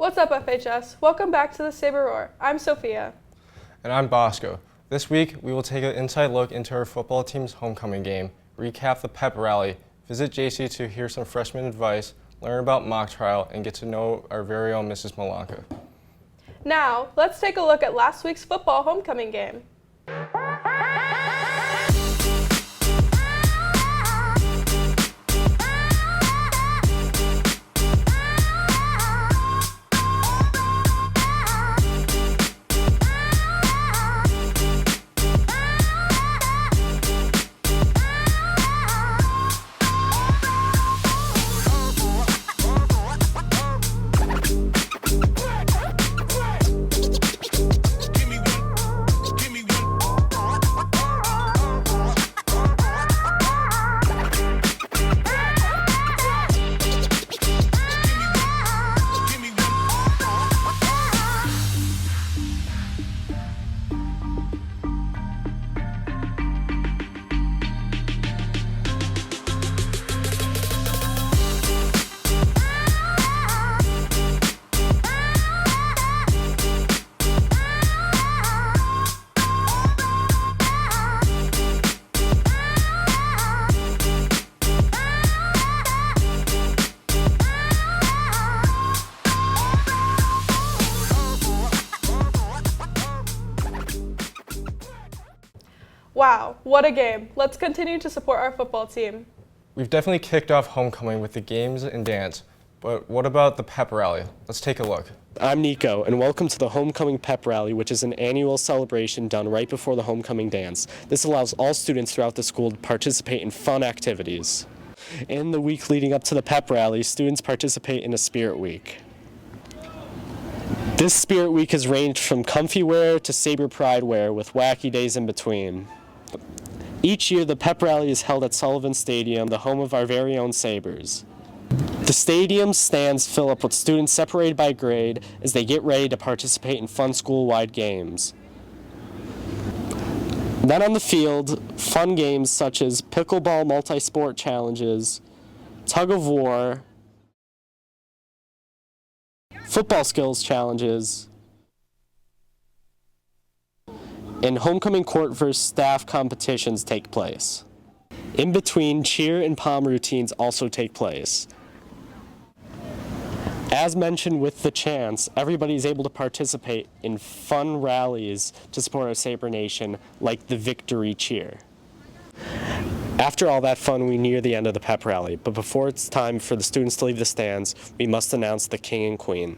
What's up, FHS? Welcome back to the Saber Roar. I'm Sophia. And I'm Bosco. This week, we will take an inside look into our football team's homecoming game, recap the pep rally, visit JC to hear some freshman advice, learn about mock trial, and get to know our very own Mrs. Milanka. Now, let's take a look at last week's football homecoming game. Wow, what a game. Let's continue to support our football team. We've definitely kicked off homecoming with the games and dance, but what about the pep rally? Let's take a look. I'm Nico, and welcome to the Homecoming Pep Rally, which is an annual celebration done right before the homecoming dance. This allows all students throughout the school to participate in fun activities. In the week leading up to the pep rally, students participate in a spirit week. This spirit week has ranged from comfy wear to Saber Pride wear, with wacky days in between. Each year, the pep rally is held at Sullivan Stadium, the home of our very own Sabres. The stadium stands fill up with students separated by grade as they get ready to participate in fun school-wide games. Then on the field, fun games such as pickleball multi-sport challenges, tug of war, football skills challenges, and homecoming court versus staff competitions take place. In between, cheer and pom routines also take place. As mentioned with the chants, everybody is able to participate in fun rallies to support our Saber Nation, like the victory cheer. After all that fun, we near the end of the pep rally, but before it's time for the students to leave the stands, we must announce the king and queen.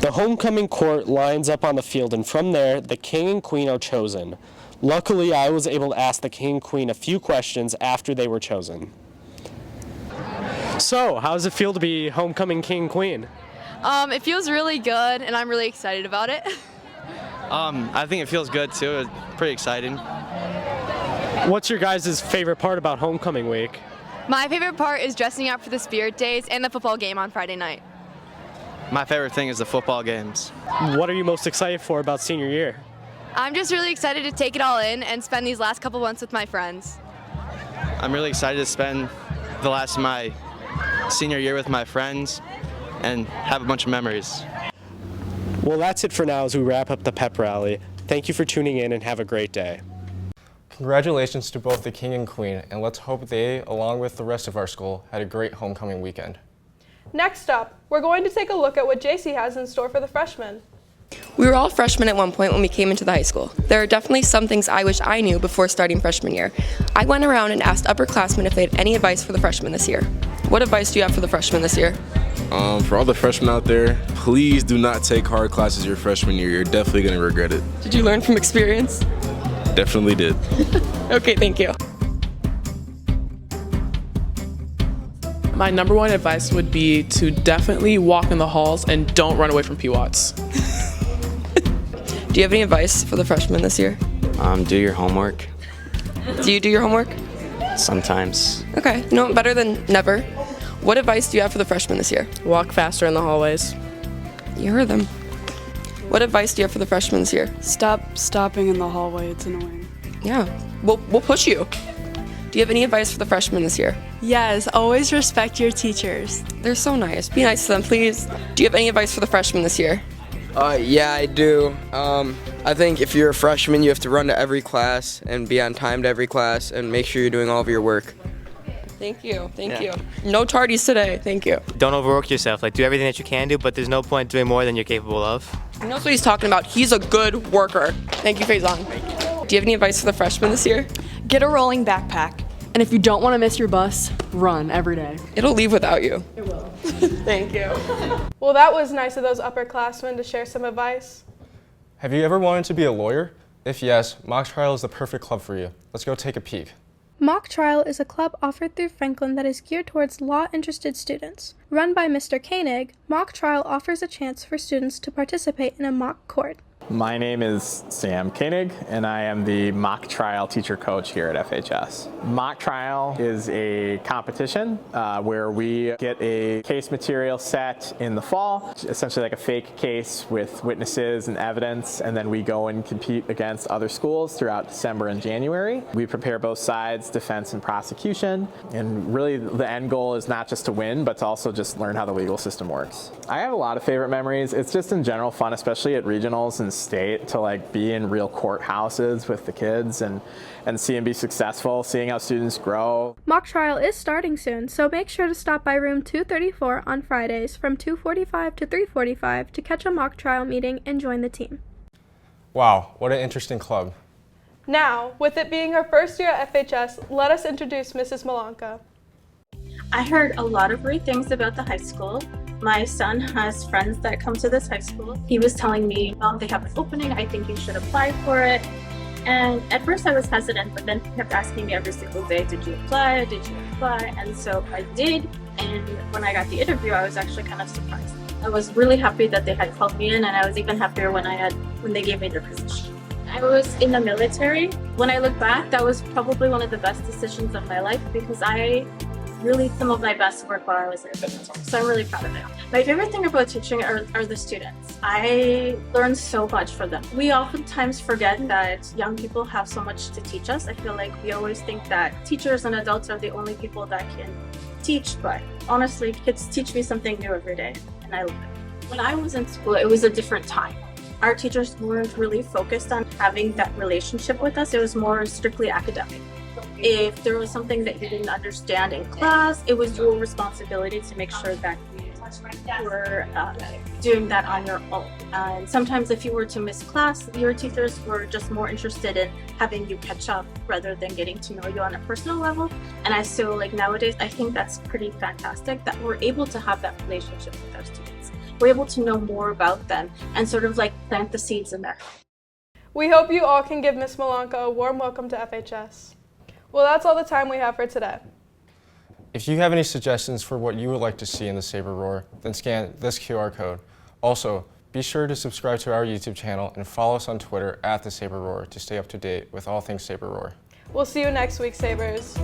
The homecoming court lines up on the field, and from there, the king and queen are chosen. Luckily, I was able to ask the king and queen a few questions after they were chosen. So, how does it feel to be homecoming king and queen? It feels really good, and I'm really excited about it. I think it feels good too. It's pretty exciting. What's your guys' favorite part about homecoming week? My favorite part is dressing up for the spirit days and the football game on Friday night. My favorite thing is the football games. What are you most excited for about senior year? I'm just really excited to take it all in and spend these last couple months with my friends. I'm really excited to spend the last of my senior year with my friends and have a bunch of memories. Well, that's it for now as we wrap up the pep rally. Thank you for tuning in and have a great day. Congratulations to both the king and queen, and let's hope they, along with the rest of our school, had a great homecoming weekend. Next up, we're going to take a look at what JC has in store for the freshmen. We were all freshmen at one point when we came into the high school. There are definitely some things I wish I knew before starting freshman year. I went around and asked upperclassmen if they had any advice for the freshmen this year. What advice do you have for the freshmen this year? For all the freshmen out there, please do not take hard classes your freshman year. You're definitely going to regret it. Did you learn from experience? Definitely did. Okay, thank you. My number one advice would be to definitely walk in the halls and don't run away from PWATs. Do you have any advice for the freshmen this year? Do your homework. Do you do your homework? Sometimes. Okay, you know, better than never. What advice do you have for the freshmen this year? Walk faster in the hallways. You heard them. What advice do you have for the freshmen this year? Stop stopping in the hallway, it's annoying. Yeah, we'll push you. Do you have any advice for the freshmen this year? Yes, always respect your teachers. They're so nice. Be nice to them, please. Do you have any advice for the freshmen this year? Yeah, I do. I think if you're a freshman, you have to run to every class and be on time to every class and make sure you're doing all of your work. Thank you. Thank you. No tardies today. Thank you. Don't overwork yourself. Like, do everything that you can do, but there's no point doing more than you're capable of. He knows what he's talking about. He's a good worker. Thank you, Faison. Do you have any advice for the freshmen this year? Get a rolling backpack. And if you don't want to miss your bus, run every day. It'll leave without you. It will. Thank you. Well, that was nice of those upperclassmen to share some advice. Have you ever wanted to be a lawyer? If yes, Mock Trial is the perfect club for you. Let's go take a peek. Mock Trial is a club offered through Franklin that is geared towards law-interested students. Run by Mr. Koenig, Mock Trial offers a chance for students to participate in a mock court. My name is Sam Koenig, and I am the mock trial teacher coach here at FHS. Mock trial is a competition where we get a case material set in the fall, essentially like a fake case with witnesses and evidence, and then we go and compete against other schools throughout December and January. We prepare both sides, defense and prosecution, and really the end goal is not just to win, but to also just learn how the legal system works. I have a lot of favorite memories. It's just in general fun, especially at regionals and state, to like be in real courthouses with the kids and see them be successful, seeing how students grow. Mock Trial is starting soon, so make sure to stop by room 234 on Fridays from 2:45 to 3:45 to catch a mock trial meeting and join the team. Wow, what an interesting club. Now, with it being her first year at FHS, let us introduce Mrs. Milanka. I heard a lot of great things about the high school. My son has friends that come to this high school. He was telling me, they have an opening, I think you should apply for it. And at first I was hesitant, but then he kept asking me every single day, did you apply? Did you apply? And so I did. And when I got the interview, I was actually kind of surprised. I was really happy that they had called me in, and I was even happier when they gave me the position. I was in the military. When I look back, that was probably one of the best decisions of my life because I really some of my best work while I was in the military. So I'm really proud of it. My favorite thing about teaching are the students. I learned so much from them. We oftentimes forget that young people have so much to teach us. I feel like we always think that teachers and adults are the only people that can teach, but honestly, kids teach me something new every day, and I love it. When I was in school, it was a different time. Our teachers weren't really focused on having that relationship with us. It was more strictly academic. If there was something that you didn't understand in class, it was your responsibility to make sure that you were doing that on your own. And sometimes if you were to miss class, your teachers were just more interested in having you catch up rather than getting to know you on a personal level. And I feel like nowadays, I think that's pretty fantastic that we're able to have that relationship with our students. We're able to know more about them and sort of like plant the seeds in there. We hope you all can give Miss Milanka a warm welcome to FHS. Well, that's all the time we have for today. If you have any suggestions for what you would like to see in the Saber Roar, then scan this QR code. Also, be sure to subscribe to our YouTube channel and follow us on Twitter @the Saber Roar to stay up to date with all things Saber Roar. We'll see you next week, Sabers.